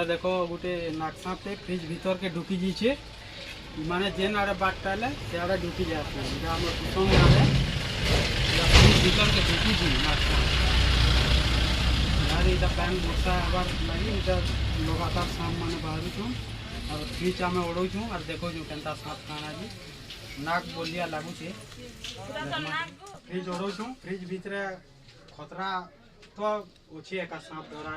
देखो गोटे नाकसापे फ्रिज भीतर के ढुकी जाइए माने जेन आड़े बाटटा से आड़े ढुकी जाए फ्रिज भीतर के ढुकी पैन बर्षा हबार लगी लगातार साम मैंने बाहर और फ्रिज आम ओढ़ू और देखो केन्ता साफ खाना जी नाक बोलिया लगुचे फ्रिज ओढ़ू फ्रिज भितर खतरा तो अच्छी एक सांप डरा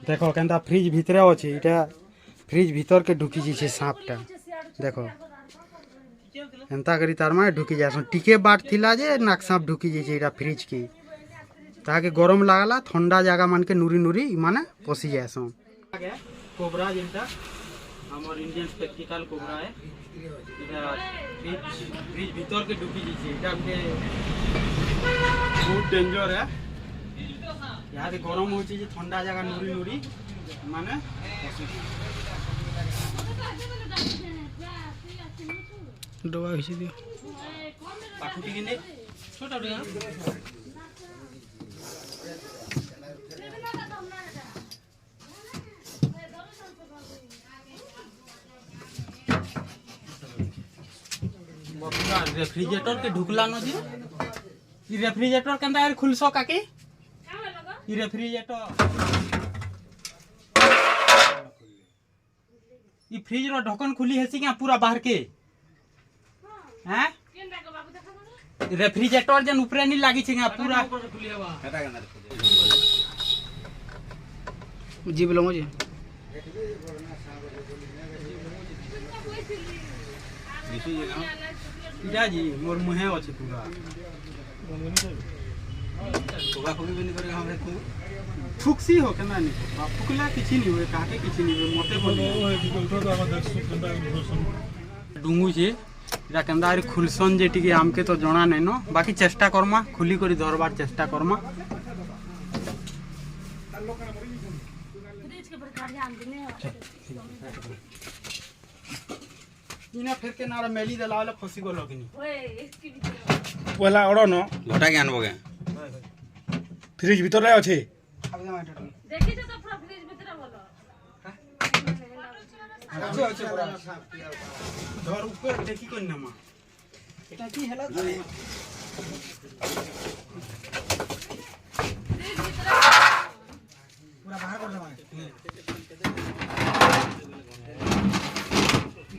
देखो केन्ता फ्रिज भितर अच्छे इटा फ्रिज भीतर के ढुकी जाइए सांपटा देखो एंता करी तार माने ढुकी जाए टिके बाट थिला जे नाक सांप ढुकी जाइए इटा फ्रिज की ताके गरम लागला ठंडा जगह मान के नुरी नुरी माने पशि जाए कोबरा जेनटा हमार इंडियन स्पेक्टिकल कोबरा है फ्रिज भीतर के ढुकी जाइए बहुत डेंजर है यहाँ गरम हो ठंडा जगह नुरी नुरी माने डबा दियो पाकुटी के छोटा रेफ्रिजरेटर के ढुकला न जी रेफ्रिजरेटर के अंदर खुलसो काके रेफ्रिजरेटर फ्रिज रो ढक्कन खुली है क्या पूरा बाहर के हैं रेफ्रिजरेटर जन ऊपर नहीं लागी छै पूरा जी बोलो मुझे इटा जी मोर मुहे अछि पूरा फुक्सी हो केना नहीं फुकला किछि नहीं होय काके किछि नहीं होय मोटे बोले डुंगु जे इरा केंदा खुलसन जे टिके हमके तो जणा नै न बाकी चेष्टा करमा खुली करी धरबार चेष्टा करमा फ्रिज के प्रकार ध्यान दिने इना फेर के नारा मेली दलाले फसी गो लगनी ओए इसकी पहला ओडो न घटा के आनबो के फ्रिज भीतर रे अछि देखि तो पूरा फ्रिज भीतर बोलो अच्छा पूरा घर ऊपर देखि कोन नमा एटा की हैला पूरा बाहर कर देबा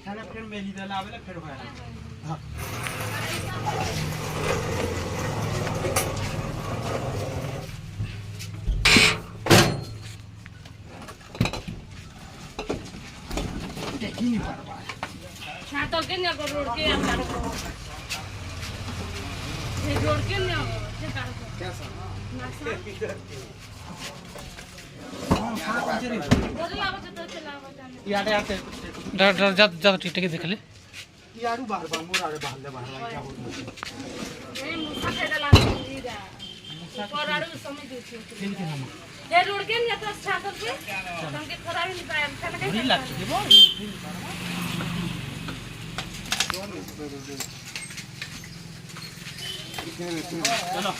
खाना फिर मेली दला आवेला फिर होया हां देखि नहीं पारबा छातो के न रोड के अंदर ये रोड के न से कर कैसा यार आते डर जा ठीक ठीक देख ले यारू बाहर बा मोर आरे बाहर ले बाहर क्या बोल ए मुसा से डला दीदा और आरू समय दे के नाम ये रोड के न तो छातो के हमके खराब नहीं पाए खाना के नहीं लगती है वो चलो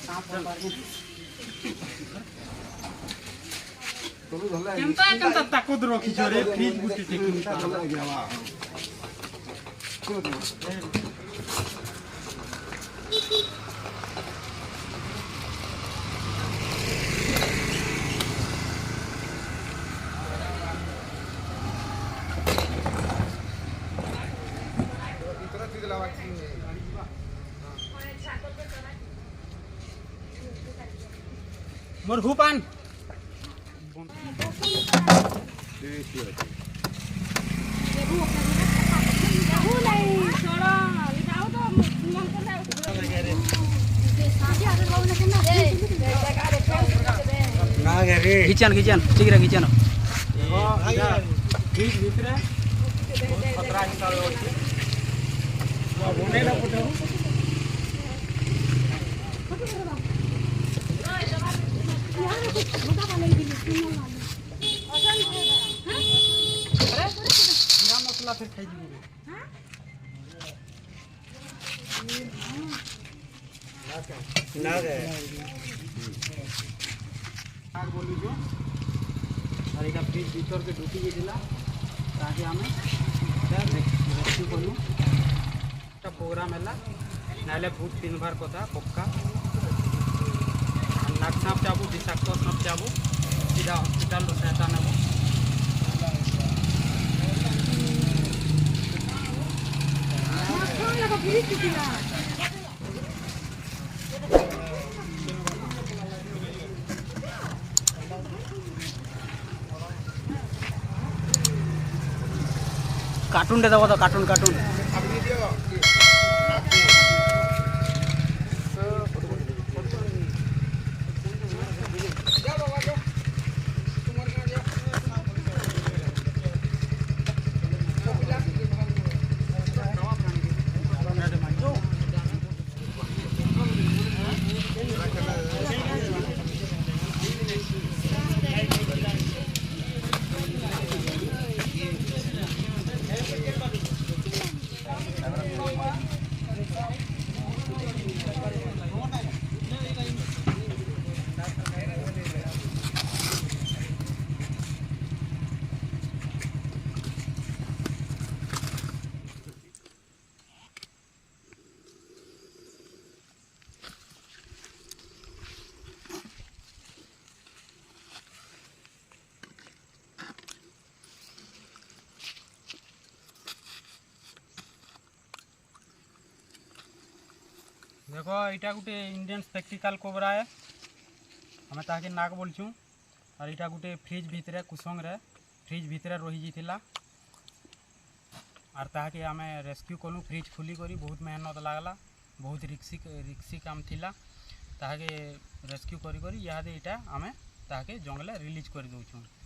सांप केंता केंता ताकत रखी छरे फ्रिज गुटी टेक्निक चला गया वा इतना चीज लावा मोर हुपान किचन किचन ठीक है किचन खतरा फिर खाई जीबो ना रे आग बोलू जो और এটা ফ্রিজ ভিতর के ঢুকি গিয়েছিল তাকে আমি রেস্কিউ করলু একটা প্রোগ্রাম এলা নাহলে ভূত তিনবার কথা পক্কা নাক সাপ যাবো বিষাক্ত সাপ যাবো सीधा हॉस्पिटल सहायता नेब कार्टून दे दबो तो कार्टून कार्टून देखो यहाँ गोटे इंडियन स्पेक्टिकल कोबरा है हमें ताके नाक बोलचु और यहाँ गोटे फ्रिज भितर कुसंग रे फ्रिज भितर रही जाता और ताके आम रेस्क्यू कलु फ्रिज खोली करी बहुत मेहनत लगला बहुत रिक्सी काम थिला ताके रेस्क्यू करी करी यहाँ आम ताके जंगल रिलीज कर दौचु।